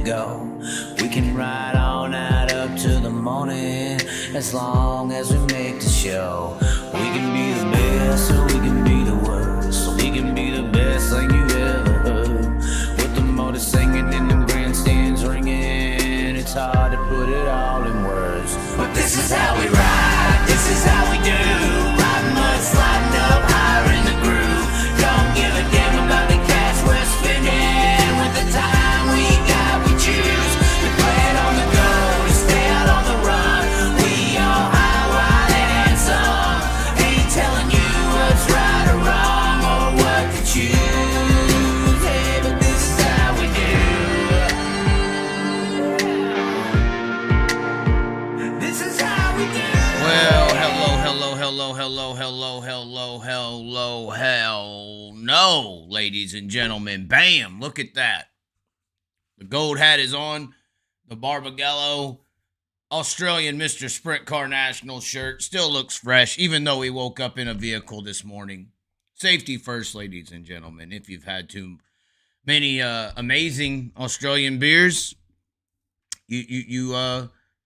go. We can ride on out up to the morning, as long as we make the show. We can be the best, or we can be the worst. We can be the best thing you ever heard. With the motor singing and the grandstands ringing, it's hard to put it all in words. But this is how we ride, this is how we do. Riding mud, sliding up higher in the groove. Don't give a damn about the cash we're spending. With the time we got, we choose to play it on the go, to stay out on the run. We all high, wild, and handsome. Ain't telling you what's right or wrong, or what to choose. Hey, but this is how we do. This is how we do. Well, hell no, ladies and gentlemen. Bam, look at that. The gold hat is on, the Barbagallo Australian Mr. Sprint Car National shirt still looks fresh, even though he woke up in a vehicle this morning. Safety first, ladies and gentlemen. If you've had too many amazing Australian beers, you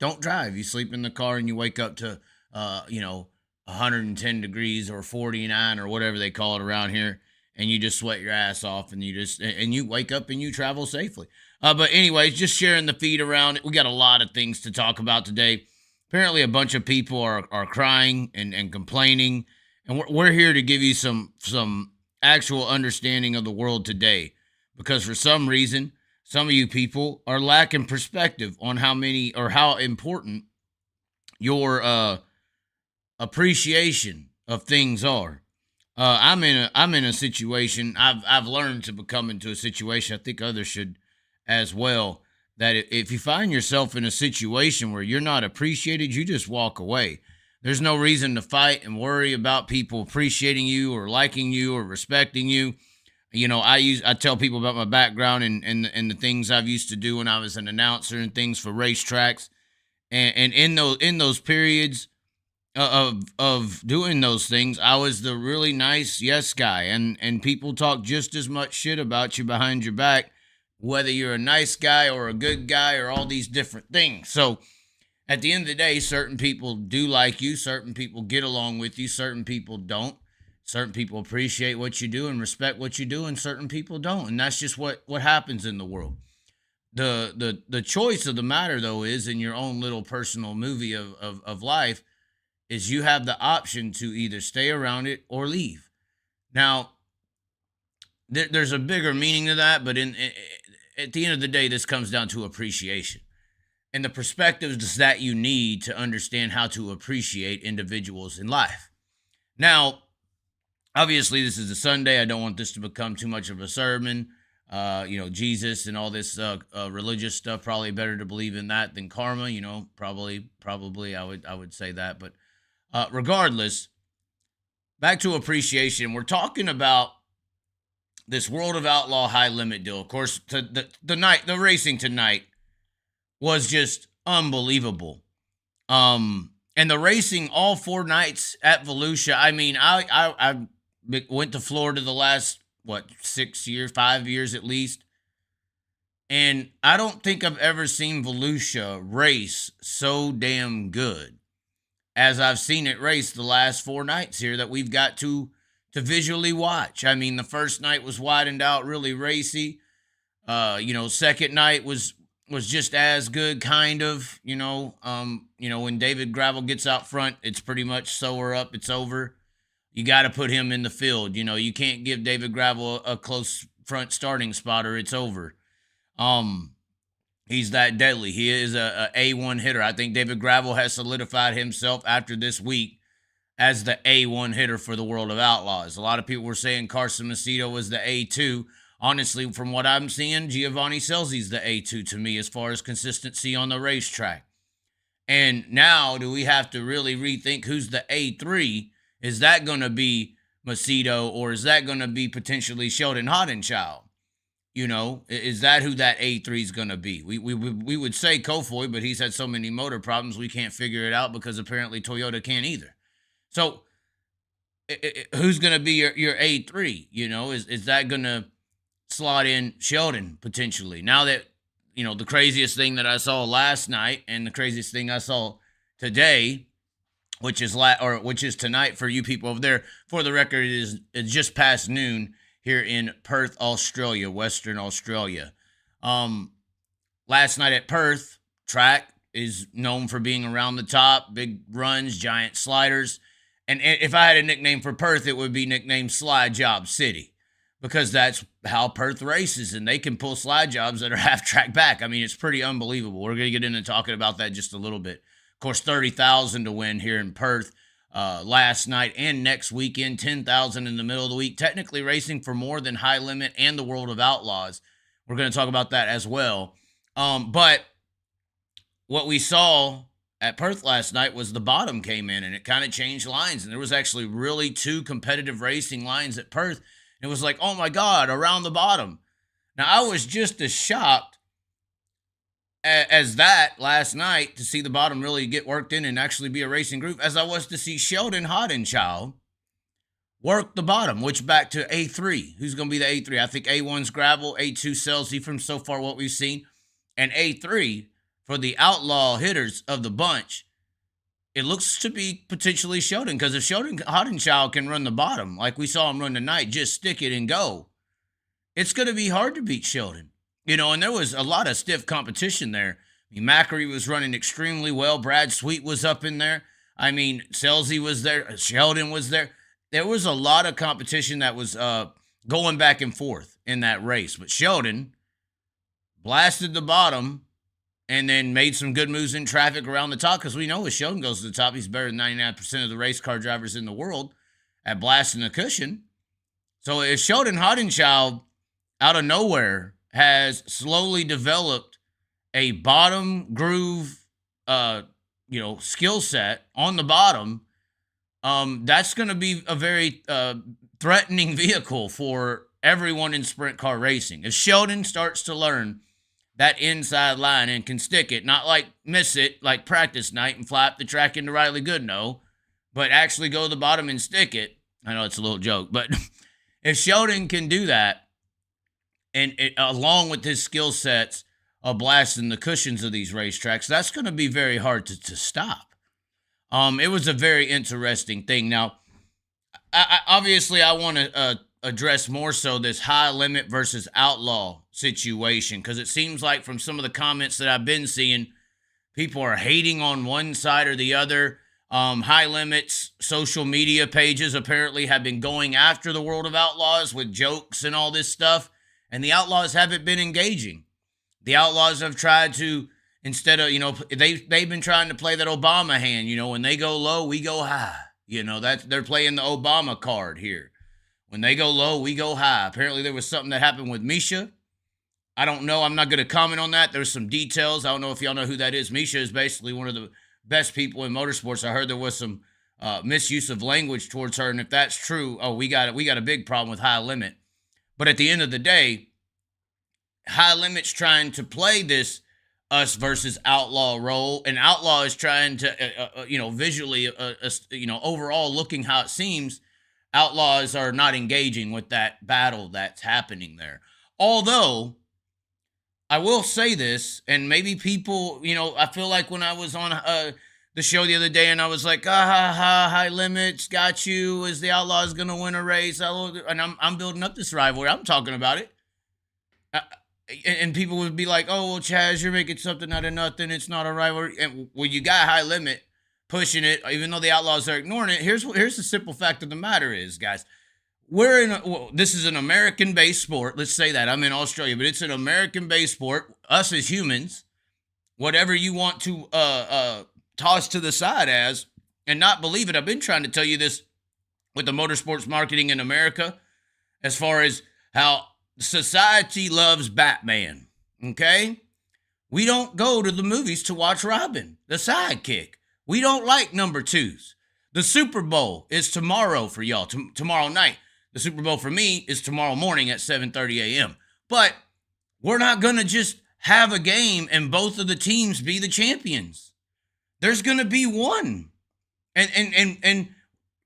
don't drive. You sleep in the car and you wake up to 110 degrees or 49 or whatever they call it around here, and you just sweat your ass off, and you wake up and you travel safely. But anyways, just sharing the feed around. We got a lot of things to talk about today. Apparently, a bunch of people are crying and complaining, and we're here to give you some actual understanding of the world today, because for some reason, some of you people are lacking perspective on how many or how important your appreciation of things are. I'm in a situation. I've learned to become into a situation. I think others should as well. That if you find yourself in a situation where you're not appreciated, you just walk away. There's no reason to fight and worry about people appreciating you or liking you or respecting you. You know, I tell people about my background and the things I've used to do when I was an announcer and things for racetracks, and in those periods of doing those things, I was the really nice yes guy, and people talk just as much shit about you behind your back, whether you're a nice guy or a good guy or all these different things. So at the end of the day, certain people do like you, certain people get along with you, certain people don't. Certain people appreciate what you do and respect what you do, and certain people don't. And that's just what happens in the world. The choice of the matter, though, is in your own little personal movie of life, is you have the option to either stay around it or leave. Now, there's a bigger meaning to that, but at the end of the day, this comes down to appreciation and the perspectives that you need to understand how to appreciate individuals in life. Now, obviously, this is a Sunday. I don't want this to become too much of a sermon. Jesus and all this religious stuff, probably better to believe in that than karma. Probably I would say that. But regardless, back to appreciation. We're talking about this World of Outlaw high limit deal. Of course, the racing tonight was just unbelievable. And the racing all 4 nights at Volusia. I mean, I went to Florida the last 5 years at least, and I don't think I've ever seen Volusia race so damn good as I've seen it race the last 4 nights here that we've got to visually watch. I mean, the first night was widened out, really racy. Second night was just as good, kind of. When David Gravel gets out front, it's pretty much sew her up, it's over. You got to put him in the field. You can't give David Gravel a close front starting spot or it's over. He's that deadly. He is a A1 hitter. I think David Gravel has solidified himself after this week as the A1 hitter for the World of Outlaws. A lot of people were saying Carson Macedo was the A2. Honestly, from what I'm seeing, Giovanni Scelzi's the A2 to me as far as consistency on the racetrack. And now, do we have to really rethink who's the A3? Is that going to be Macedo, or is that going to be potentially Sheldon Hoddenchild? Is that who that A3 is going to be? We would say Kofoy, but he's had so many motor problems we can't figure it out because apparently Toyota can't either. So who's going to be your A3? Is that going to slot in Sheldon potentially? Now that, the craziest thing that I saw last night and the craziest thing I saw today, which is tonight for you people over there. For the record, it's just past noon here in Perth, Australia, Western Australia. Last night at Perth, track is known for being around the top, big runs, giant sliders. And if I had a nickname for Perth, it would be nicknamed Slide Job City, because that's how Perth races, and they can pull slide jobs that are half track back. I mean, it's pretty unbelievable. We're going to get into talking about that just a little bit. Of course, 30,000 to win here in Perth last night and next weekend, 10,000 in the middle of the week. Technically racing for more than High Limit and the World of Outlaws. We're going to talk about that as well. But what we saw at Perth last night was the bottom came in and it kind of changed lines. And there was actually really two competitive racing lines at Perth. It was like, oh my God, around the bottom. Now, I was just as shocked as that last night to see the bottom really get worked in and actually be a racing group as I was to see Sheldon Hodenschild work the bottom, which back to A3. Who's going to be the A3? I think A1's Gravel, A2 Selzy from so far what we've seen, and A3 for the outlaw hitters of the bunch. It looks to be potentially Sheldon, because if Sheldon Hodenschild can run the bottom, like we saw him run tonight, just stick it and go, it's going to be hard to beat Sheldon. And there was a lot of stiff competition there. I mean, Macri was running extremely well. Brad Sweet was up in there. I mean, Selzy was there. Sheldon was there. There was a lot of competition that was going back and forth in that race. But Sheldon blasted the bottom and then made some good moves in traffic around the top, because we know if Sheldon goes to the top, he's better than 99% of the race car drivers in the world at blasting the cushion. So if Sheldon Hodenschild out of nowhere has slowly developed a bottom groove, skill set on the bottom, that's going to be a very threatening vehicle for everyone in sprint car racing. If Sheldon starts to learn that inside line and can stick it, not like miss it like practice night and fly up the track into Riley Goodnow, but actually go to the bottom and stick it. I know it's a little joke, but if Sheldon can do that, and along with his skill sets of blasting the cushions of these racetracks, that's going to be very hard to stop. It was a very interesting thing. Now, obviously, I want to address more so this high limit versus outlaw situation, because it seems like from some of the comments that I've been seeing, people are hating on one side or the other. High limits social media pages apparently have been going after the World of Outlaws with jokes and all this stuff. And the Outlaws haven't been engaging. The Outlaws have tried to, instead of, they've been trying to play that Obama hand, when they go low, we go high. They're playing the Obama card here. When they go low, we go high. Apparently there was something that happened with Misha. I don't know. I'm not going to comment on that. There's some details. I don't know if y'all know who that is. Misha is basically one of the best people in motorsports. I heard there was some misuse of language towards her. And if that's true, we got a big problem with high limit. But at the end of the day, High Limit's trying to play this us versus outlaw role, and Outlaw is trying to, visually, overall looking how it seems, Outlaws are not engaging with that battle that's happening there. Although, I will say this, and maybe people, I feel like when I was on the show the other day and I was like, High Limits got you, is the Outlaws going to win a race? And I'm building up this rivalry. I'm talking about it. And people would be like, oh, well, Chaz, you're making something out of nothing. It's not a rivalry. And well, you got High Limit pushing it, even though the Outlaws are ignoring it. Here's the simple fact of the matter is, guys, this is an American-based sport. Let's say that. I'm in Australia, but it's an American-based sport. Us as humans, whatever you want to toss to the side as, and not believe it. I've been trying to tell you this with the motorsports marketing in America, as far as how society loves Batman, okay? We don't go to the movies to watch Robin, the sidekick. We don't like number twos. The Super Bowl is tomorrow for y'all, tomorrow night. The Super Bowl for me is tomorrow morning at 7:30 a.m. But we're not going to just have a game and both of the teams be the champions. There's going to be one. And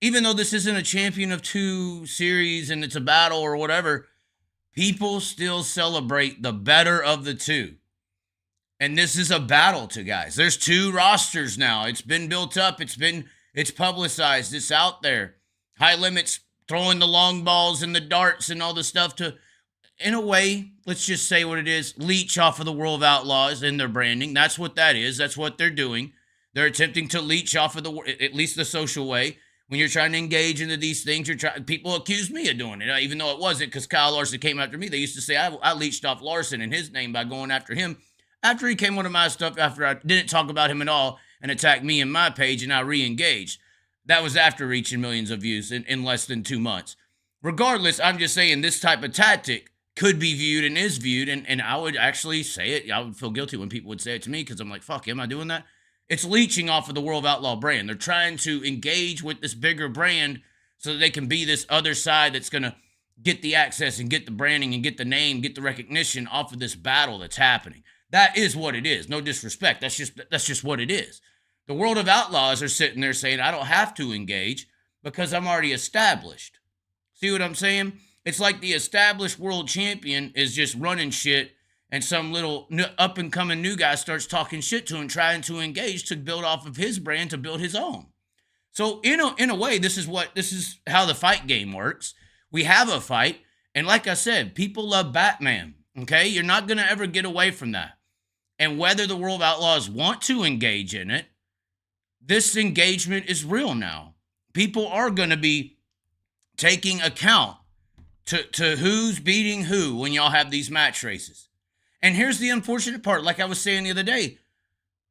even though this isn't a champion of two series and it's a battle or whatever, people still celebrate the better of the two. And this is a battle to guys. There's 2 rosters now. It's been built up. It's publicized. It's out there. High Limits throwing the long balls and the darts and all the stuff to, in a way, let's just say what it is, leech off of the World of Outlaws in their branding. That's what that is. That's what they're doing. They're attempting to leech off of at least the social way. When you're trying to engage into these things, people accuse me of doing it, even though it wasn't, because Kyle Larson came after me. They used to say I leached off Larson and his name by going after him after he came onto my stuff, after I didn't talk about him at all and attacked me and my page, and I re-engaged. That was after reaching millions of views in less than 2 months. Regardless, I'm just saying this type of tactic could be viewed and is viewed, and I would actually say it. I would feel guilty when people would say it to me because I'm like, fuck, am I doing that? It's leeching off of the World of Outlaw brand. They're trying to engage with this bigger brand so that they can be this other side that's going to get the access and get the branding and get the name, get the recognition off of this battle that's happening. That is what it is. No disrespect. That's just what it is. The World of Outlaws are sitting there saying, I don't have to engage because I'm already established. See what I'm saying? It's like the established world champion is just running shit, and some little up-and-coming new guy starts talking shit to him, trying to engage to build off of his brand to build his own. So in a way, this is how the fight game works. We have a fight, and like I said, people love Batman, okay? You're not going to ever get away from that. And whether the World of Outlaws want to engage in it, this engagement is real now. People are going to be taking account to who's beating who when y'all have these match races. And here's the unfortunate part, like I was saying the other day.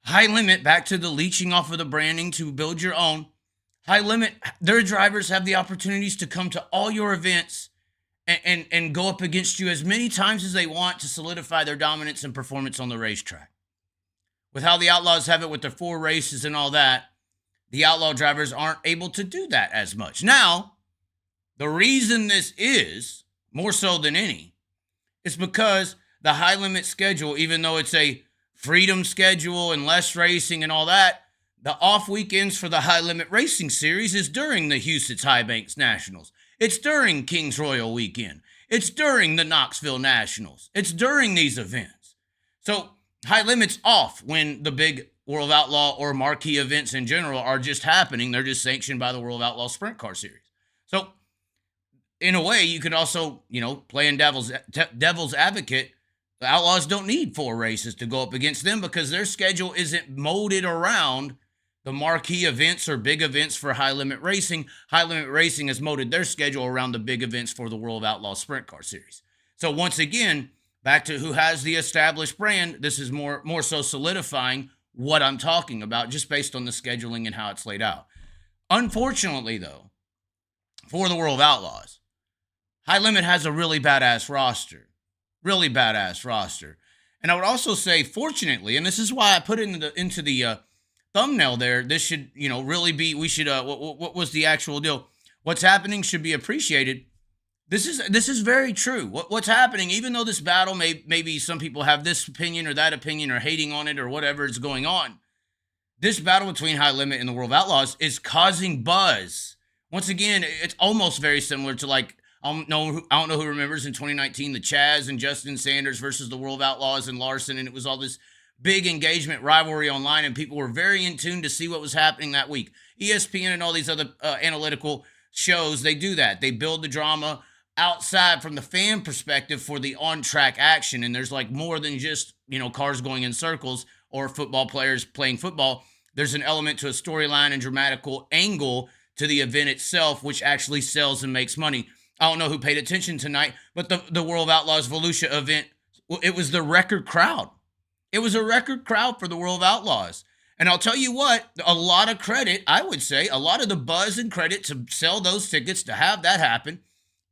High Limit, back to the leeching off of the branding to build your own. High Limit, their drivers have the opportunities to come to all your events and go up against you as many times as they want to solidify their dominance and performance on the racetrack. With how the Outlaws have it with their 4 races and all that, the Outlaw drivers aren't able to do that as much. Now, the reason this is, more so than any, is because the High Limit schedule, even though it's a freedom schedule and less racing and all that, the off weekends for the High Limit Racing Series is during the Huset's High Banks Nationals. It's during Kings Royal Weekend. It's during the Knoxville Nationals. It's during these events. So High Limit's off when the big World of Outlaw or marquee events in general are just happening. They're just sanctioned by the World of Outlaw Sprint Car Series. So in a way, you could also, playing devil's advocate, the Outlaws don't need 4 races to go up against them because their schedule isn't molded around the marquee events or big events for High Limit Racing. High Limit Racing has molded their schedule around the big events for the World of Outlaw Sprint Car Series. So once again, back to who has the established brand, this is more so solidifying what I'm talking about just based on the scheduling and how it's laid out. Unfortunately, though, for the World of Outlaws, High Limit has a really badass roster. Really badass roster. And I would also say, fortunately, and this is why I put it into the thumbnail there, this should, really be, we should, what was the actual deal? What's happening should be appreciated. This is very true. What's happening, even though this battle maybe some people have this opinion or that opinion or hating on it or whatever is going on, this battle between High Limit and the World of Outlaws is causing buzz. Once again, it's almost very similar to like, I don't know who remembers in 2019, the Chaz and Justin Sanders versus the World of Outlaws and Larson, and it was all this big engagement rivalry online, and people were very in tune to see what was happening that week. ESPN and all these other analytical shows, they do that. They build the drama outside from the fan perspective for the on-track action, and there's like more than just, cars going in circles or football players playing football. There's an element to a storyline and dramatical angle to the event itself, which actually sells and makes money. I don't know who paid attention tonight, but the World of Outlaws Volusia event, it was the record crowd. It was a record crowd for the World of Outlaws. And I'll tell you what, a lot of credit, I would say, a lot of the buzz and credit to sell those tickets, to have that happen,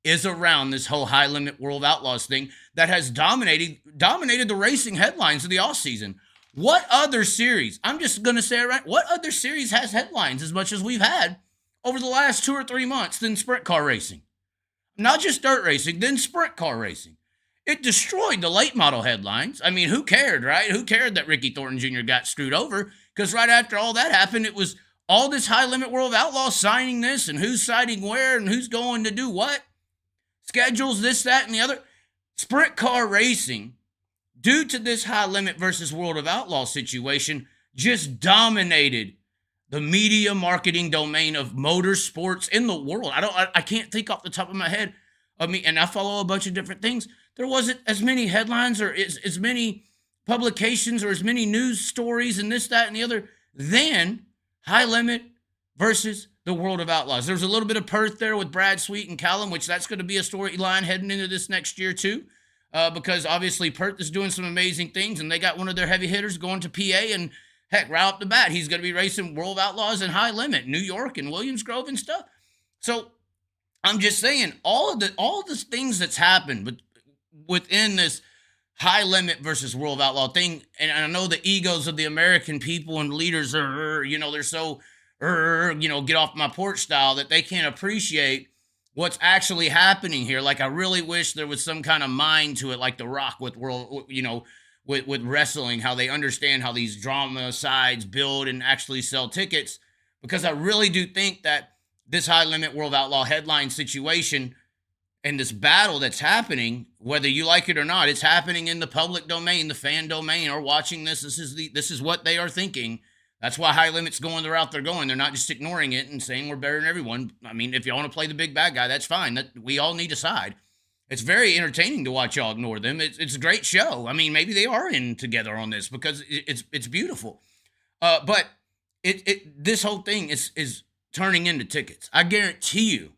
is around this whole High Limit World of Outlaws thing that has dominated the racing headlines of the offseason. What other series, I'm just going to say it right, what other series has headlines as much as we've had over the last 2 or 3 months than sprint car racing? Not just dirt racing, then sprint car racing. It destroyed the late model headlines. I mean, who cared, right? Who cared that Ricky Thornton Jr. got screwed over? Because right after all that happened, it was all this High Limit World of Outlaws signing this and who's signing where and who's going to do what. Schedules, this, that, and the other. Sprint car racing due to this high limit versus World of Outlaw situation, just dominated the media marketing domain of motorsports in the world. I can't think off the top of my head. I mean, and I follow a bunch of different things. There wasn't as many headlines or as many publications or as many news stories and this, that, and the other than high limit versus the World of Outlaws. There's a little bit of Perth there with Brad Sweet and Callum, which that's going to be a storyline heading into this next year too. Because obviously Perth is doing some amazing things, and they got one of their heavy hitters going to PA, and heck, right off the bat, he's going to be racing World Outlaws and High Limit, New York and Williams Grove and stuff. So I'm just saying, all of the things that's happened, but within this High Limit versus World Outlaw thing, and I know the egos of the American people and leaders are, they're so, get off my porch style, that they can't appreciate what's actually happening here. Like, I really wish there was some kind of mind to it, like The Rock with with wrestling, how they understand how these drama sides build and actually sell tickets. Because I really do think that this high limit World Outlaw headline situation and this battle that's happening, whether you like it or not, it's happening in the public domain, the fan domain, or watching this. This is what they are thinking. That's why high limit's going the route they're going. They're not just ignoring it and saying we're better than everyone. I mean, if you want to play the big bad guy, that's fine. That we all need a side. It's very entertaining to watch y'all ignore them. It's a great show. I mean, maybe they are in together on this because it's beautiful. But this whole thing is turning into tickets. I guarantee you,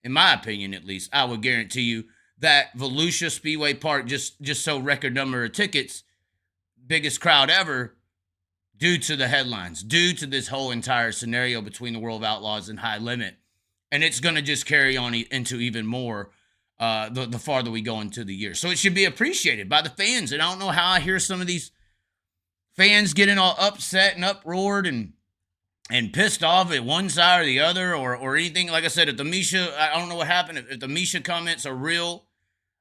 in my opinion at least, I would guarantee you that Volusia Speedway Park just sold record number of tickets, biggest crowd ever, due to the headlines, due to this whole entire scenario between the World of Outlaws and High Limit. And it's going to just carry on into even more the farther we go into the year. So it should be appreciated by the fans. And I don't know how I hear some of these fans getting all upset and uproared and pissed off at one side or the other or anything. Like I said, if the Misha, I don't know what happened. If the Misha comments are real,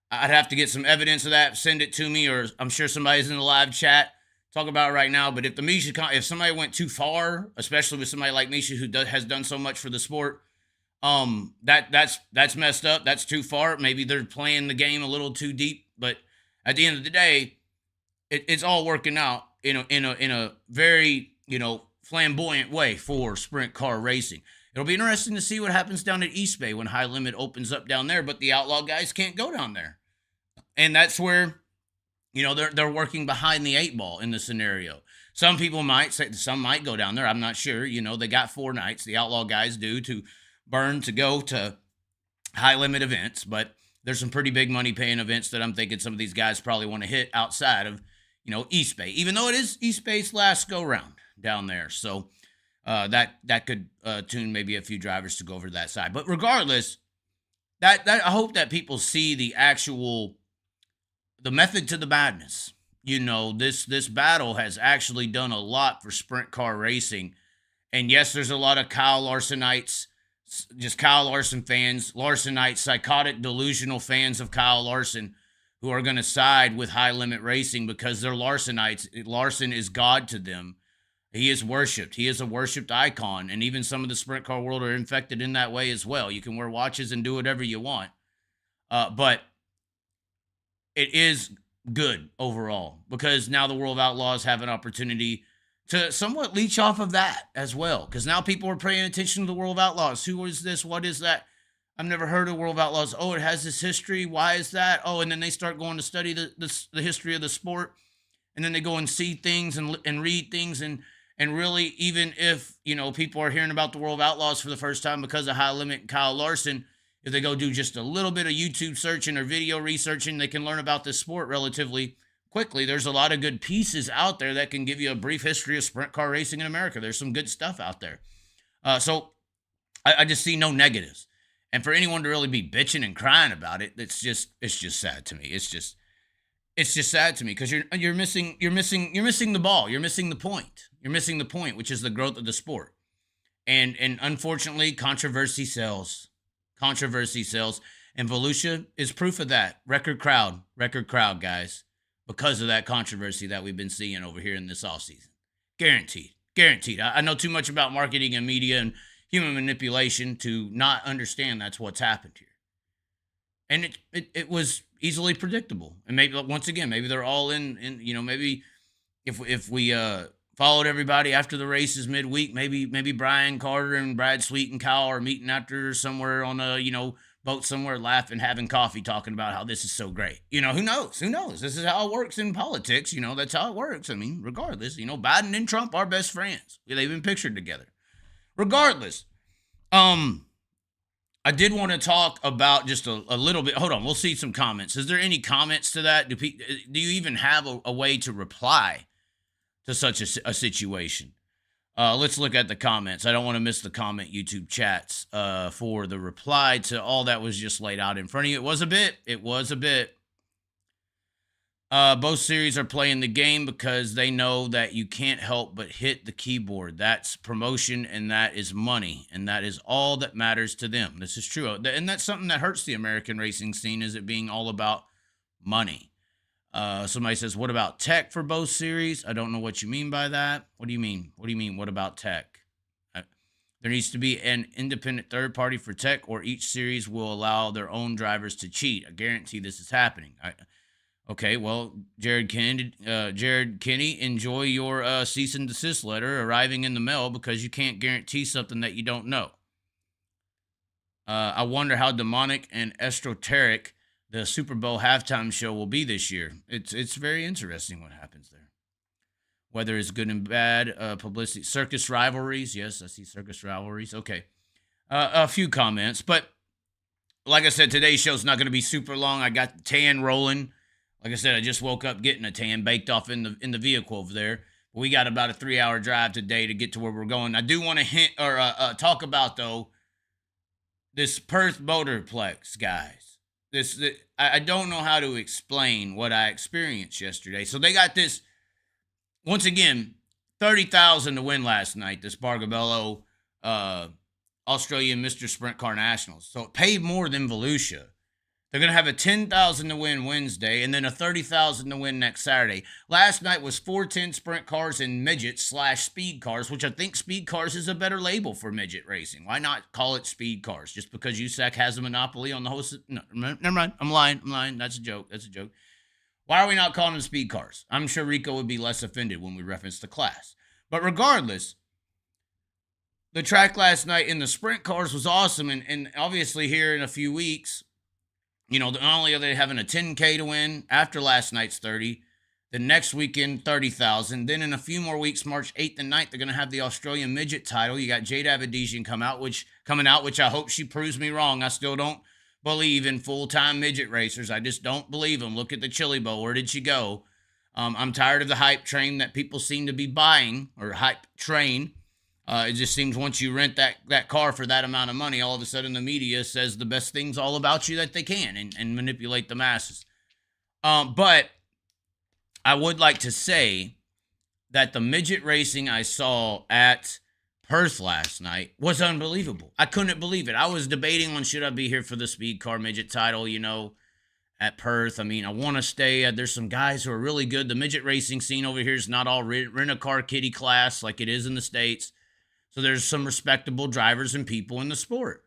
I'd have to get some evidence of that, send it to me, or I'm sure somebody's in the live chat. Talk about it right now. But if if somebody went too far, especially with somebody like Misha who has done so much for the sport, that's messed up. That's too far. Maybe they're playing the game a little too deep. But at the end of the day, it's all working out in a very flamboyant way for sprint car racing. It'll be interesting to see what happens down at East Bay when High Limit opens up down there. But the Outlaw guys can't go down there, and that's where they're working behind the 8 ball in the scenario. Some people might say, some might go down there. I'm not sure. They got 4 nights. The Outlaw guys do to burn to go to high limit events, but there's some pretty big money paying events that I'm thinking some of these guys probably want to hit outside of, East Bay, even though it is East Bay's last go round down there. So that could tune maybe a few drivers to go over to that side. But regardless, that I hope that people see the method to the madness. This battle has actually done a lot for sprint car racing. And yes, there's a lot of Kyle Larsonites, just Kyle Larson fans, Larsonites, psychotic, delusional fans of Kyle Larson who are going to side with high limit racing because they're Larsonites. Larson is God to them. He is worshipped. He is a worshipped icon. And even some of the sprint car world are infected in that way as well. You can wear watches and do whatever you want. But it is good overall because now the World of Outlaws have an opportunity to somewhat leech off of that as well. Because now people are paying attention to the World of Outlaws. Who is this? What is that? I've never heard of World of Outlaws. Oh, it has this history. Why is that? Oh, and then they start going to study the history of the sport. And then they go and see things and read things. And really, even if, people are hearing about the World of Outlaws for the first time because of High Limit and Kyle Larson, if they go do just a little bit of YouTube searching or video researching, they can learn about this sport relatively quickly. There's a lot of good pieces out there that can give you a brief history of sprint car racing in America. There's some good stuff out there. So I just see no negatives. And for anyone to really be bitching and crying about it, it's just sad to me. It's just sad to me because you're missing the ball. You're missing the point. You're missing the point, which is the growth of the sport. And unfortunately, controversy sells. Controversy sells. And Volusia is proof of that. Record crowd, guys, because of that controversy that we've been seeing over here in this offseason. Guaranteed. I know too much about marketing and media and human manipulation to not understand that's what's happened here. And it was easily predictable. And maybe, once again, maybe they're all in, maybe if we followed everybody after the races midweek, maybe Brian Carter and Brad Sweet and Kyle are meeting after somewhere on a, boat somewhere, laughing, having coffee, talking about how this is so great. Who knows? Who knows? This is how it works in politics. That's how it works. I mean, regardless, Biden and Trump are best friends. They've been pictured together. Regardless, I did want to talk about just a little bit. Hold on, we'll see some comments. Is there any comments to that? Do you even have a way to reply to such a situation? Let's look at the comments. I don't want to miss the comment YouTube chats for the reply to all that was just laid out in front of you. It was a bit. Both series are playing the game because they know that you can't help but hit the keyboard. That's promotion, and that is money, and that is all that matters to them. This is true. And that's something that hurts the American racing scene, is it being all about money. Somebody says, what about tech for both series? I don't know what you mean by that. What do you mean? What do you mean? What about tech? There needs to be an independent third party for tech, or each series will allow their own drivers to cheat. I guarantee this is happening. Okay, well, Jared Kinney, enjoy your cease and desist letter arriving in the mail, because you can't guarantee something that you don't know. I wonder how demonic and esoteric the Super Bowl halftime show will be this year. It's very interesting what happens there. Whether it's good and bad publicity. Circus rivalries. Yes, I see circus rivalries. Okay. A few comments. But like I said, today's show's not going to be super long. I got the tan rolling. Like I said, I just woke up getting a tan baked off in the vehicle over there. We got about a 3-hour drive today to get to where we're going. I do want to talk about, though, this Perth Motorplex, guys. I don't know how to explain what I experienced yesterday. So they got this, once again, 30,000 to win last night, this Bargabello Australian Mr. Sprint Car Nationals. So it paid more than Volusia. They're going to have a 10,000 to win Wednesday, and then a 30,000 to win next Saturday. Last night was 410 Sprint Cars and Midgets / Speed Cars, which I think Speed Cars is a better label for midget racing. Why not call it Speed Cars? Just because USAC has a monopoly on the whole... No, never mind. I'm lying. That's a joke. Why are we not calling them Speed Cars? I'm sure Rico would be less offended when we reference the class. But regardless, the track last night in the Sprint Cars was awesome, and obviously here in a few weeks... not only are they having a 10K to win after last night's 30, the next weekend, 30,000. Then in a few more weeks, March 8th and 9th, they're going to have the Australian Midget title. You got Jade Avedizian coming out, which I hope she proves me wrong. I still don't believe in full-time midget racers. I just don't believe them. Look at the Chili Bowl. Where did she go? I'm tired of the hype train that people seem to be buying, or hype train. It just seems once you rent that car for that amount of money, all of a sudden the media says the best things all about you that they can and manipulate the masses. But I would like to say that the midget racing I saw at Perth last night was unbelievable. I couldn't believe it. I was debating on should I be here for the speed car midget title, at Perth. I mean, I want to stay. There's some guys who are really good. The midget racing scene over here is not all rent-a-car kiddie class like it is in the States. So there's some respectable drivers and people in the sport.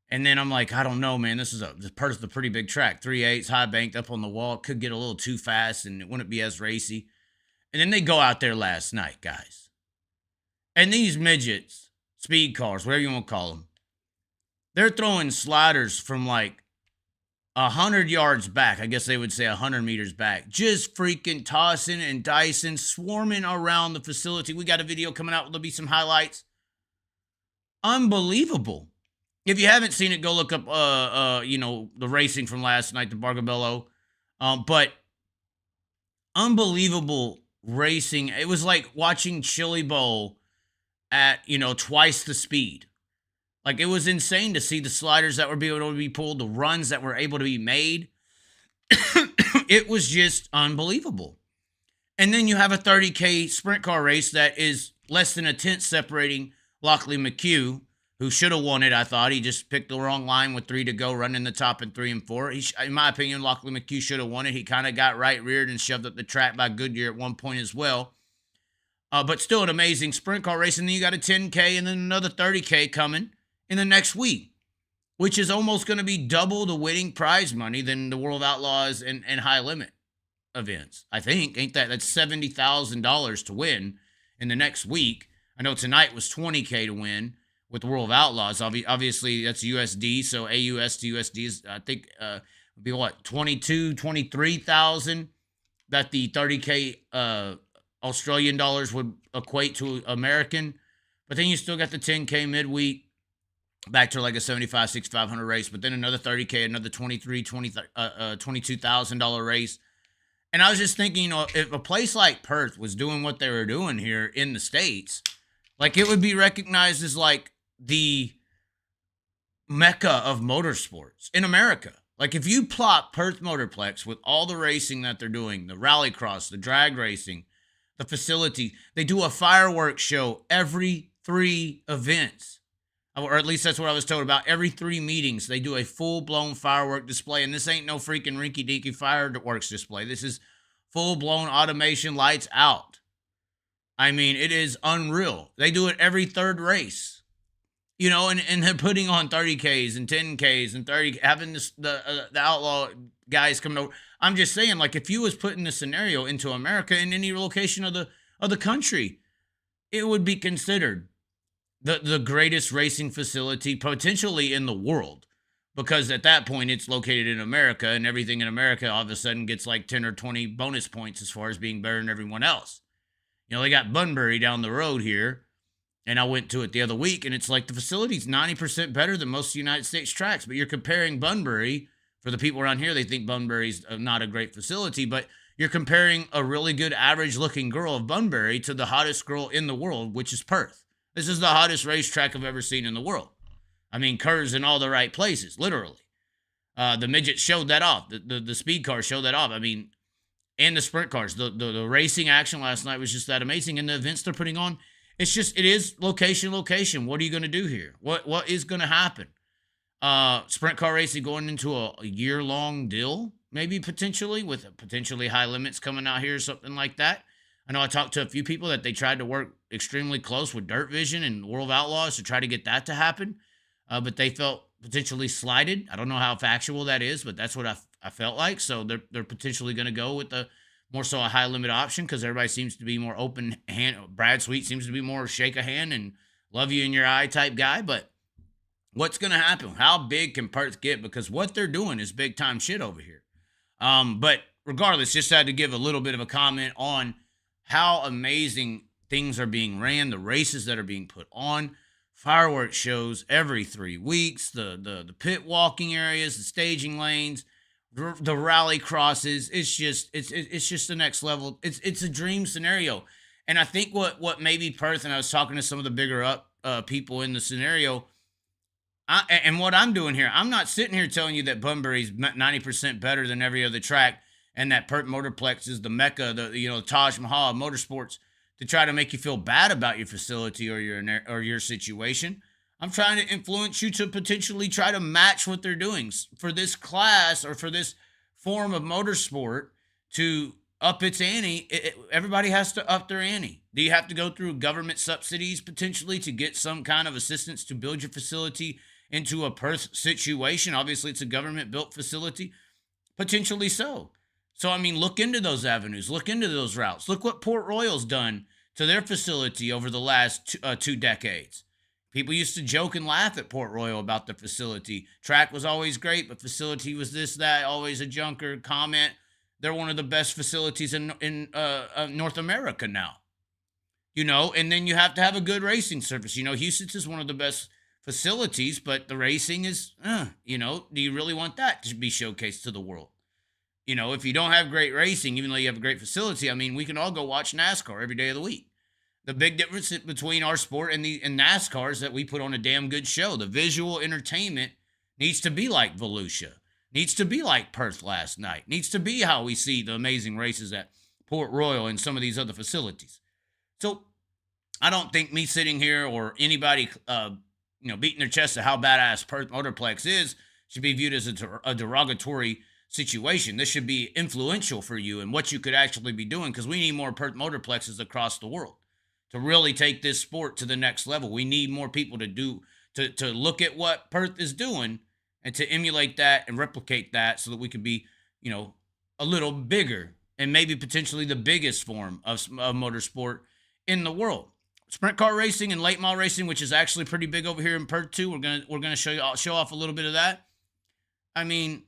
And then I'm like, I don't know, man. This Perth's a pretty big track. 3/8, high banked up on the wall. It could get a little too fast and it wouldn't be as racy. And then they go out there last night, guys. And these midgets, speed cars, whatever you want to call them, they're throwing sliders from like 100 yards back. I guess they would say 100 meters back. Just freaking tossing and dicing, swarming around the facility. We got a video coming out. There'll be some highlights. Unbelievable. If you haven't seen it, go look up, the racing from last night, the Bargabello. But unbelievable racing. It was like watching Chili Bowl at, twice the speed. Like, it was insane to see the sliders that were able to be pulled, the runs that were able to be made. It was just unbelievable. And then you have a 30K sprint car race that is less than a tenth separating Lockley McHugh, who should have won it, I thought. He just picked the wrong line with 3 to go, running the top in 3 and 4. In my opinion, Lockley McHugh should have won it. He kind of got right-reared and shoved up the track by Goodyear at one point as well. But still an amazing sprint car race. And then you got a 10K and then another 30K coming in the next week. which is almost going to be double the winning prize money than the World of Outlaws and high limit events. I think, ain't that's $70,000 to win in the next week. I know tonight was $20K to win with the World of Outlaws. Obviously, that's USD, so AUS to USD is, I think, would be what, 23,000 that the 30K Australian dollars would equate to American. But then you still got the 10K midweek, back to like a 75, 6,500 race, but then another 30K, another $22,000 race. And I was just thinking, you know, if a place like Perth was doing what they were doing here in the States, like it would be recognized as like the mecca of motorsports in America. Like if you plot Perth Motorplex with all the racing that they're doing, the rallycross, the drag racing, the facility, they do a fireworks show every 3 events. Or at least that's what I was told about. Every 3 meetings, they do a full-blown firework display. And this ain't no freaking rinky-dinky fireworks display. This is full-blown automation, lights out. I mean, it is unreal. They do it every 3rd race. You know, and they're putting on 30Ks and 10Ks and 30, having the Outlaw guys coming over. I'm just saying, like, if you was putting the scenario into America in any location of the country, it would be considered the greatest racing facility potentially in the world, because at that point it's located in America, and everything in America all of a sudden gets like 10 or 20 bonus points as far as being better than everyone else. You know, they got Bunbury down the road here, and I went to it the other week, and it's like the facility's 90% better than most United States tracks, but you're comparing Bunbury, for the people around here, they think Bunbury's not a great facility, but you're comparing a really good average looking girl of Bunbury to the hottest girl in the world, which is Perth. This is the hottest racetrack I've ever seen in the world. I mean, curves in all the right places, literally. The midgets showed that off. The speed cars showed that off. I mean, and the sprint cars. The racing action last night was just that amazing. And the events they're putting on, it is location. What are you going to do here? What is going to happen? Sprint car racing going into a year-long deal, maybe potentially, with potentially high limits coming out here or something like that. I know I talked to a few people that they tried to work extremely close with Dirt Vision and World of Outlaws to try to get that to happen, but they felt potentially slighted. I don't know how factual that is, but that's what I felt like. So they're potentially going to go with the more so a high limit option, because everybody seems to be more open hand. Brad Sweet seems to be more shake a hand and love you in your eye type guy. But what's going to happen? How big can Perth get? Because what they're doing is big time shit over here. But regardless, just had to give a little bit of a comment on how amazing things are being ran, the races that are being put on, fireworks shows every 3 weeks, the pit walking areas, the staging lanes, the rally crosses. It's just the next level. It's a dream scenario. And I think what maybe Perth, and I was talking to some of the bigger up people in the scenario, and what I'm doing here, I'm not sitting here telling you that Bunbury's 90% better than every other track, and that Perth Motorplex is the mecca, the Taj Mahal of motorsports, to try to make you feel bad about your facility or your situation. I'm trying to influence you to potentially try to match what they're doing for this class or for this form of motorsport to up its ante. Everybody has to up their ante. Do you have to go through government subsidies potentially to get some kind of assistance to build your facility into a Perth situation? Obviously, it's a government-built facility. Potentially so. So, I mean, look into those avenues. Look into those routes. Look what Port Royal's done to their facility over the last 2 decades. People used to joke and laugh at Port Royal about the facility. Track was always great, but facility was this, that, always a junker comment. They're one of the best facilities in North America now. You know, and then you have to have a good racing surface. You know, Houston's is one of the best facilities, but the racing is, do you really want that to be showcased to the world? You know, if you don't have great racing, even though you have a great facility, I mean, we can all go watch NASCAR every day of the week. The big difference between our sport and NASCAR is that we put on a damn good show. The visual entertainment needs to be like Volusia, needs to be like Perth last night, needs to be how we see the amazing races at Port Royal and some of these other facilities. So I don't think me sitting here or anybody, beating their chest at how badass Perth Motorplex is should be viewed as a derogatory situation. This should be influential for you and what you could actually be doing, because we need more Perth Motorplexes across the world to really take this sport to the next level. We need more people to look at what Perth is doing and to emulate that and replicate that so that we could be, a little bigger and maybe potentially the biggest form of motorsport in the world. Sprint car racing and late model racing, which is actually pretty big over here in Perth too. We're gonna show off a little bit of that. I mean,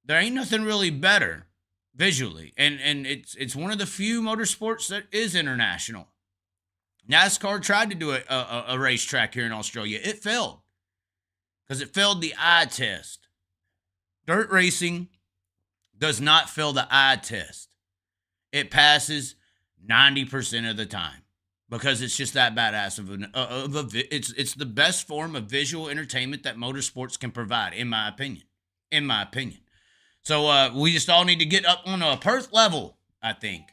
there ain't nothing really better visually, and it's one of the few motorsports that is international. NASCAR tried to do a racetrack here in Australia. It failed because it failed the eye test. Dirt racing does not fail the eye test. It passes 90% of the time because it's just that badass it's the best form of visual entertainment that motorsports can provide, in my opinion. In my opinion. So we just all need to get up on a Perth level, I think.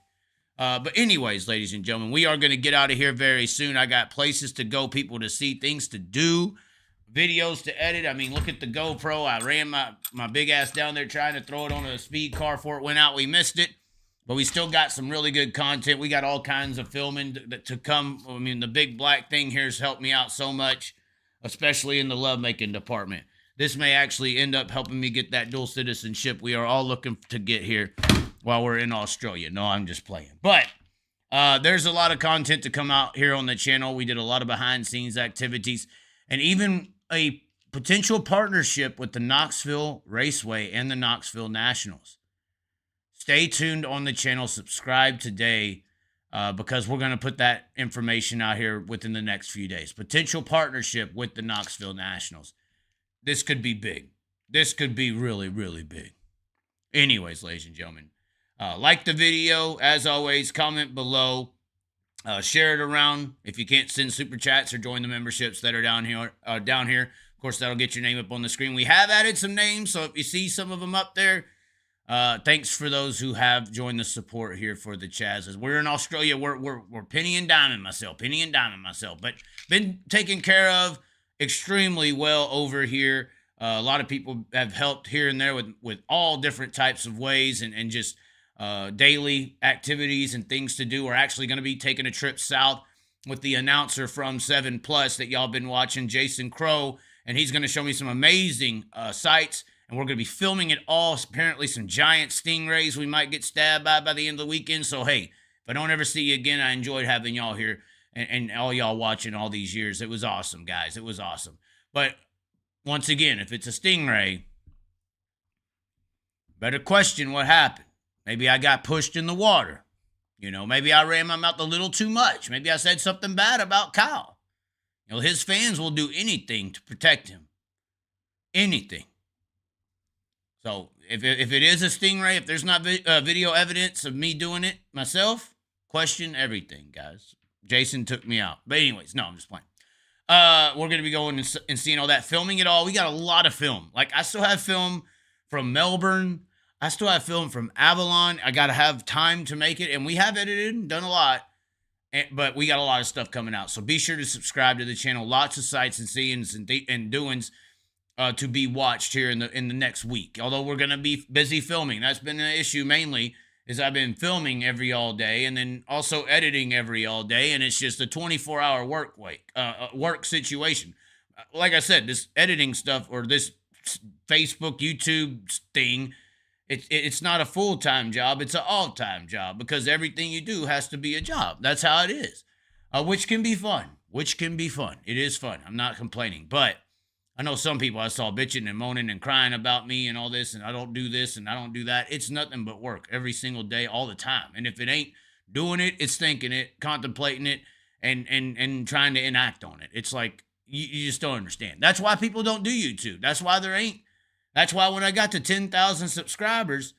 But anyways, ladies and gentlemen, we are going to get out of here very soon. I got places to go, people to see, things to do, videos to edit. I mean, look at the GoPro. I ran my big ass down there trying to throw it on a speed car before it went out. We missed it, but we still got some really good content. We got all kinds of filming to come. I mean, the big black thing here has helped me out so much, especially in the lovemaking department. This may actually end up helping me get that dual citizenship we are all looking to get here while we're in Australia. No, I'm just playing. But there's a lot of content to come out here on the channel. We did a lot of behind-the-scenes activities and even a potential partnership with the Knoxville Raceway and the Knoxville Nationals. Stay tuned on the channel. Subscribe today because we're going to put that information out here within the next few days. Potential partnership with the Knoxville Nationals. This could be big. This could be really, really big. Anyways, ladies and gentlemen, like the video. As always, comment below. Share it around. If you can't send super chats or join the memberships that are down here. Of course, that'll get your name up on the screen. We have added some names, so if you see some of them up there, thanks for those who have joined the support here for the Chazes. We're in Australia. We're penny and diming myself. But been taken care of extremely well over here. A lot of people have helped here and there with all different types of ways and just daily activities and things to do. We're actually going to be taking a trip south with the announcer from 7 Plus that y'all been watching, Jason Crow, and he's going to show me some amazing sights, and we're going to be filming it all. Apparently some giant stingrays we might get stabbed by the end of the weekend. So, hey, if I don't ever see you again, I enjoyed having y'all here and all y'all watching all these years. It was awesome, guys. It was awesome. But once again, if it's a stingray, better question what happened. Maybe I got pushed in the water. Maybe I ran my mouth a little too much. Maybe I said something bad about Kyle. His fans will do anything to protect him. Anything. So if it is a stingray, if there's not video evidence of me doing it myself, question everything, guys. Jason took me out. But anyways, no, I'm just playing. We're going to be going and seeing all that, filming it all. We got a lot of film. Like, I still have film from Melbourne. I still have film from Avalon. I got to have time to make it. And we have edited and done a lot. But we got a lot of stuff coming out. So be sure to subscribe to the channel. Lots of sights and seeings and doings to be watched here in the next week. Although we're going to be busy filming. That's been an issue mainly. Is I've been filming every all day and then also editing every all day, and it's just a 24-hour work situation. Like I said, this editing stuff or this Facebook, YouTube thing, it's not a full-time job. It's an all-time job because everything you do has to be a job. That's how it is, which can be fun. It is fun. I'm not complaining, but I know some people I saw bitching and moaning and crying about me and all this, and I don't do this and I don't do that. It's nothing but work every single day, all the time. And if it ain't doing it, it's thinking it, contemplating it, and trying to enact on it. It's like, you just don't understand. That's why people don't do YouTube. That's why when I got to 10,000 subscribers,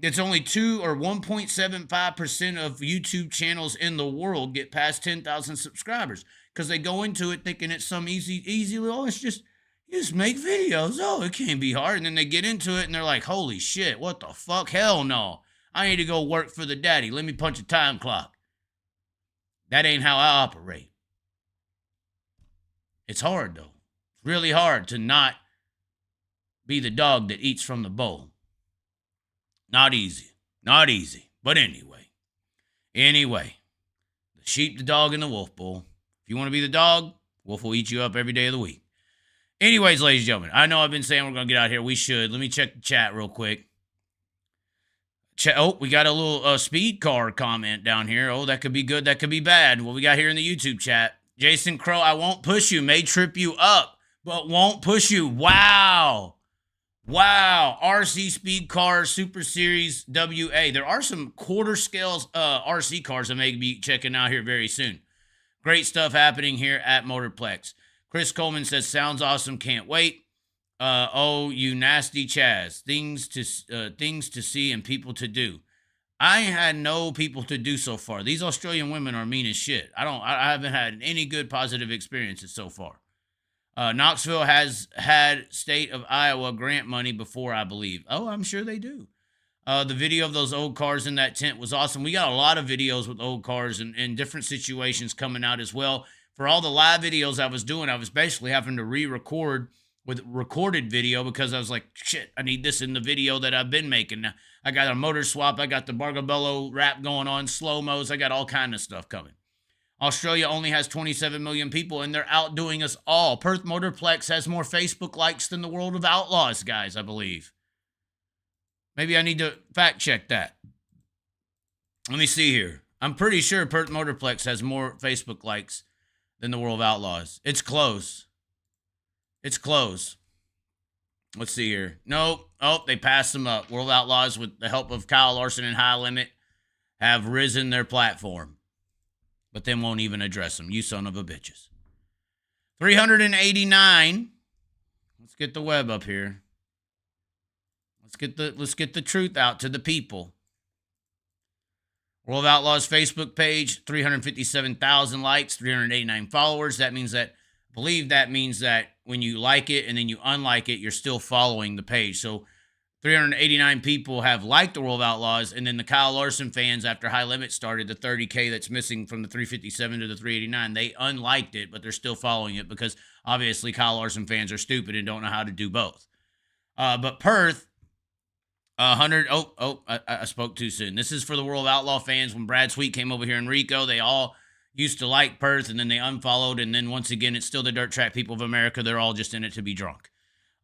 it's only 2 or 1.75% of YouTube channels in the world get past 10,000 subscribers because they go into it thinking it's some easy, it's just... You just make videos. Oh, it can't be hard. And then they get into it and they're like, holy shit, what the fuck? Hell no. I need to go work for the daddy. Let me punch a time clock. That ain't how I operate. It's hard, though. It's really hard to not be the dog that eats from the bowl. Not easy. But anyway. The sheep, the dog, and the wolf bowl. If you want to be the dog, wolf will eat you up every day of the week. Anyways, ladies and gentlemen, I know I've been saying we're going to get out here. We should. Let me check the chat real quick. Oh, we got a little speed car comment down here. Oh, that could be good. That could be bad. What we got here in the YouTube chat. Jason Crow, I won't push you. May trip you up, but won't push you. Wow. Wow. RC Speed Cars Super Series WA. There are some quarter scales RC cars I may be checking out here very soon. Great stuff happening here at Motorplex. Chris Coleman says, sounds awesome. Can't wait. Oh, you nasty Chaz. Things to see and people to do. I had no people to do so far. These Australian women are mean as shit. I haven't had any good positive experiences so far. Knoxville has had state of Iowa grant money before, I believe. Oh, I'm sure they do. The video of those old cars in that tent was awesome. We got a lot of videos with old cars and different situations coming out as well. For all the live videos I was doing, I was basically having to re-record with recorded video because I was like, shit, I need this in the video that I've been making. Now, I got a motor swap. I got the Bargabello rap going on, slow-mos. I got all kind of stuff coming. Australia only has 27 million people, and they're outdoing us all. Perth Motorplex has more Facebook likes than the World of Outlaws, guys, I believe. Maybe I need to fact check that. Let me see here. I'm pretty sure Perth Motorplex has more Facebook likes than the World of Outlaws. It's close. It's close. Let's see here. Nope. Oh, they passed them up. World Outlaws, with the help of Kyle Larson and High Limit, have risen their platform. But then won't even address them. You son of a bitches. 389. Let's get the web up here. Let's get the truth out to the people. World of Outlaws Facebook page, 357,000 likes, 389 followers. That means that, I believe that means that when you like it and then you unlike it, you're still following the page. So 389 people have liked the World of Outlaws, and then the Kyle Larson fans, after High Limit started, the 30K that's missing from the 357 to the 389, they unliked it, but they're still following it because obviously Kyle Larson fans are stupid and don't know how to do both. But Perth, 100. I spoke too soon. This is for the World of Outlaw fans. When Brad Sweet came over here in Rico, they all used to like Perth, and then they unfollowed, and then once again, it's still the dirt track people of America. They're all just in it to be drunk.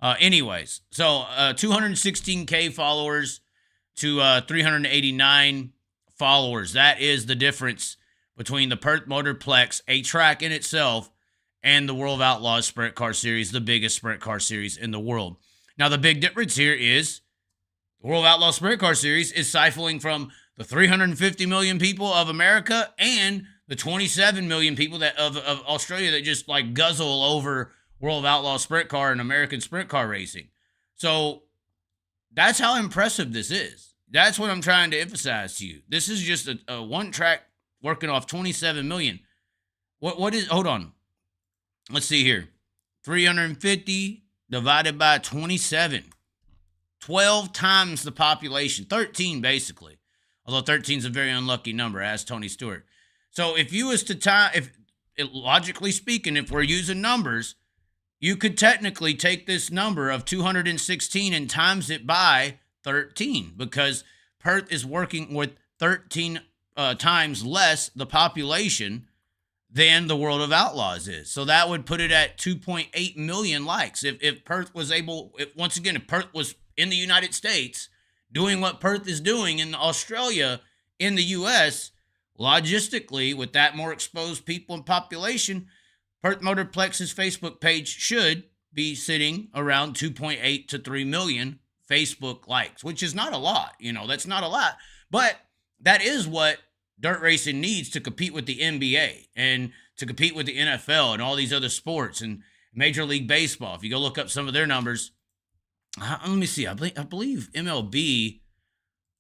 Anyways, so 216K followers to 389 followers. That is the difference between the Perth Motorplex, a track in itself, and the World of Outlaws Sprint Car Series, the biggest sprint car series in the world. Now, the big difference here is the World of Outlaws Sprint Car Series is siphoning from the 350 million people of America and the 27 million people that of Australia that just like guzzle over World of Outlaws Sprint Car and American sprint car racing. So that's how impressive this is. That's what I'm trying to emphasize to you. This is just a one track working off 27 million. What is, hold on. Let's see here. 350 divided by 27. 12 times the population. 13 basically. Although 13 is a very unlucky number, as Tony Stewart. So if you was to logically speaking, if we're using numbers, you could technically take this number of 216 and times it by 13, because Perth is working with 13 times less the population than the World of Outlaws is. So that would put it at 2.8 million likes. If Perth was able, once again, if Perth was in the United States doing what Perth is doing in Australia, in the U.S., logistically, with that more exposed people and population, Perth Motorplex's Facebook page should be sitting around 2.8 to 3 million Facebook likes, which is not a lot. You know, that's not a lot. But that is what dirt racing needs to compete with the NBA and to compete with the NFL and all these other sports and Major League Baseball. If you go look up some of their numbers, let me see. I believe MLB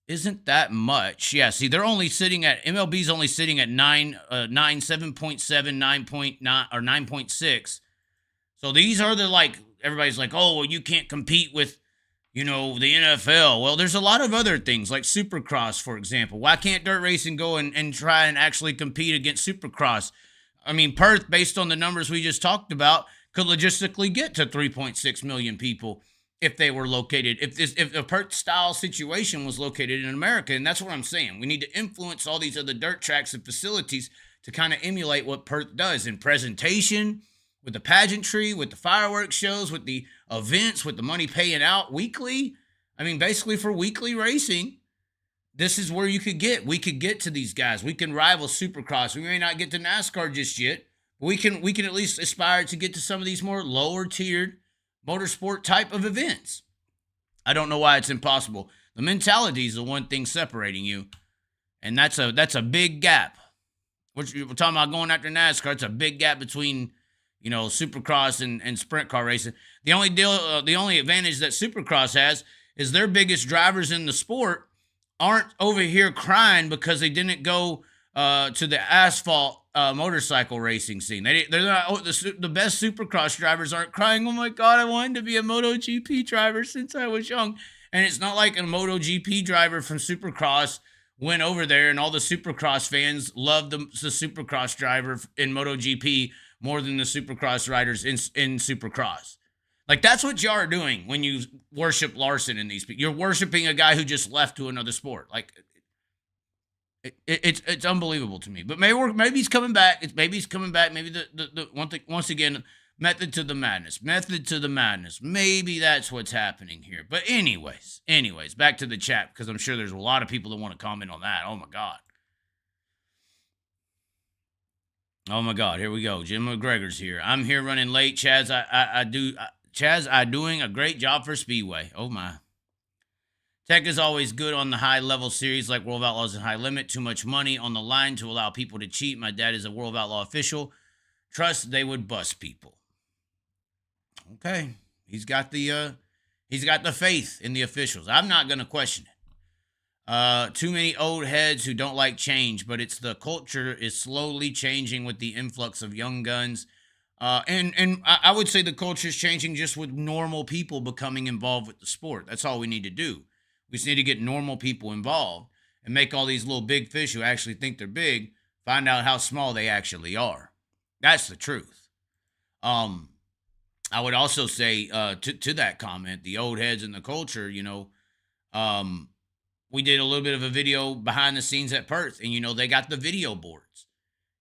isn't that much. Yeah, see, they're only sitting at, MLB's only sitting at 7.7, 9.9, or 9.6. So these are the, like, everybody's like, oh, well, you can't compete with, you know, the NFL. Well, there's a lot of other things, like Supercross, for example. Why can't dirt racing go and try and actually compete against Supercross? I mean, Perth, based on the numbers we just talked about, could logistically get to 3.6 million people if they were located, if a Perth-style situation was located in America. And that's what I'm saying. We need to influence all these other dirt tracks and facilities to kind of emulate what Perth does in presentation, with the pageantry, with the fireworks shows, with the events, with the money paying out weekly. I mean, basically for weekly racing, this is where we could get to these guys. We can rival Supercross. We may not get to NASCAR just yet. But we can at least aspire to get to some of these more lower tiered motorsport type of events. I don't know why it's impossible. The mentality is the one thing separating you, and that's a big gap. We're talking about going after NASCAR. It's a big gap between, Supercross and sprint car racing. The only advantage that Supercross has is their biggest drivers in the sport aren't over here crying because they didn't go to the asphalt motorcycle racing scene. They're not the best Supercross drivers aren't crying. Oh my God, I wanted to be a MotoGP driver since I was young. And it's not like a MotoGP driver from Supercross went over there and all the Supercross fans loved the Supercross driver in MotoGP more than the Supercross riders in Supercross. Like, that's what you are doing when you worship Larson in these people. You're worshiping a guy who just left to another sport. Like, it's unbelievable to me. But maybe he's coming back. Maybe he's coming back. Maybe the one thing, once again, method to the madness. Method to the madness. Maybe that's what's happening here. But anyways, back to the chat, because I'm sure there's a lot of people that want to comment on that. Oh, my God. Oh, my God. Here we go. Jim McGregor's here. I'm here running late. Chaz, I doing a great job for Speedway. Oh, my. Tech is always good on the high-level series like World of Outlaws and High Limit. Too much money on the line to allow people to cheat. My dad is a World of Outlaw official. Trust they would bust people. Okay. He's got the faith in the officials. I'm not going to question it. Too many old heads who don't like change, but it's the culture is slowly changing with the influx of young guns. And I would say the culture is changing just with normal people becoming involved with the sport. That's all we need to do. We just need to get normal people involved and make all these little big fish who actually think they're big find out how small they actually are. That's the truth. I would also say to that comment, the old heads in the culture, we did a little bit of a video behind the scenes at Perth, and, they got the video boards.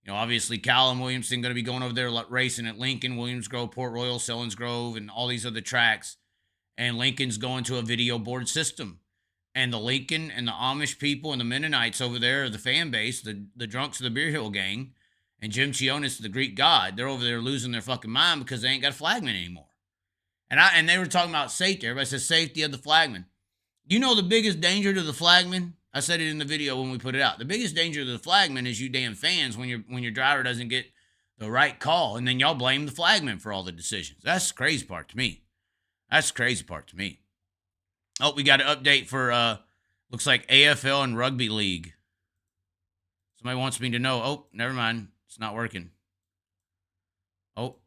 Obviously, Callum Williamson going to be going over there racing at Lincoln, Williams Grove, Port Royal, Selinsgrove, and all these other tracks. And Lincoln's going to a video board system. And the Lincoln and the Amish people and the Mennonites over there, the fan base, the drunks of the Beer Hill gang, and Jim Chionis, the Greek god, they're over there losing their fucking mind because they ain't got a flagman anymore. And they were talking about safety. Everybody says safety of the flagman. The biggest danger to the flagman? I said it in the video when we put it out. The biggest danger to the flagman is you damn fans when your driver doesn't get the right call, and then y'all blame the flagman for all the decisions. That's the crazy part to me. Oh, we got an update for, looks like AFL and Rugby League. Somebody wants me to know. Oh, never mind. It's not working. Oh.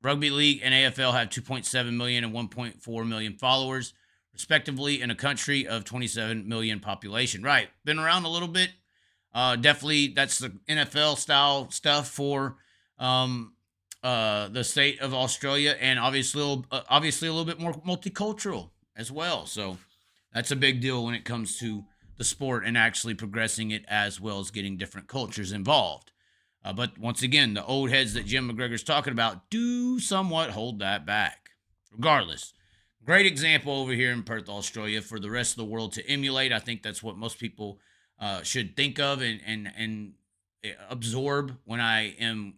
Rugby League and AFL have 2.7 million and 1.4 million followers, respectively, in a country of 27 million population. Right. Been around a little bit. Definitely, that's the NFL-style stuff for the state of Australia, and obviously a little bit more multicultural as well. So that's a big deal when it comes to the sport and actually progressing it, as well as getting different cultures involved. But once again, the old heads that Jim McGregor's talking about do somewhat hold that back. Regardless, great example over here in Perth, Australia, for the rest of the world to emulate. I think that's what most people should think of and absorb when I am,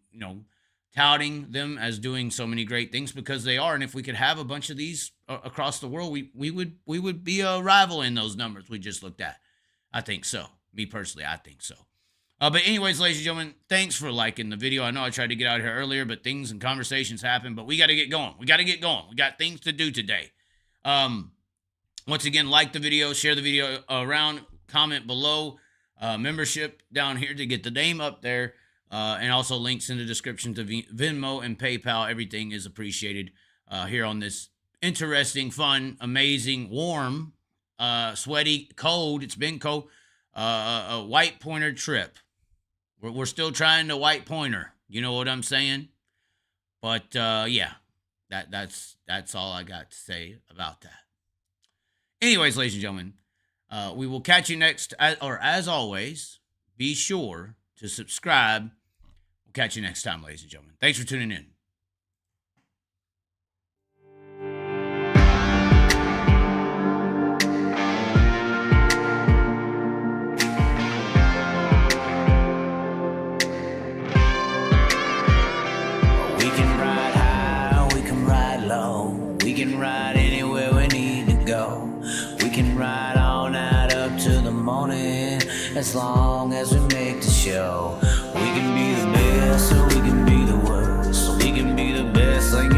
touting them as doing so many great things, because they are. And if we could have a bunch of these across the world, we would be a rival in those numbers we just looked at. I think so. Me personally, I think so. But anyways, ladies and gentlemen, thanks for liking the video. I know I tried to get out here earlier, but things and conversations happen. But we got to get going. We got things to do today. Once again, like the video, share the video around, comment below, membership down here to get the name up there. And also links in the description to Venmo and PayPal. Everything is appreciated here on this interesting, fun, amazing, warm, sweaty, cold. It's been cold. A white pointer trip. We're still trying the white pointer. You know what I'm saying? But yeah, that's all I got to say about that. Anyways, ladies and gentlemen, we will catch you next. As always, be sure to subscribe We'll catch you next time, ladies and gentlemen. Thanks for tuning in. We can ride high, we can ride low. We can ride anywhere we need to go. We can ride all night up to the morning, as long as we make the show. We can be the best or we can be the worst. We can be the best thing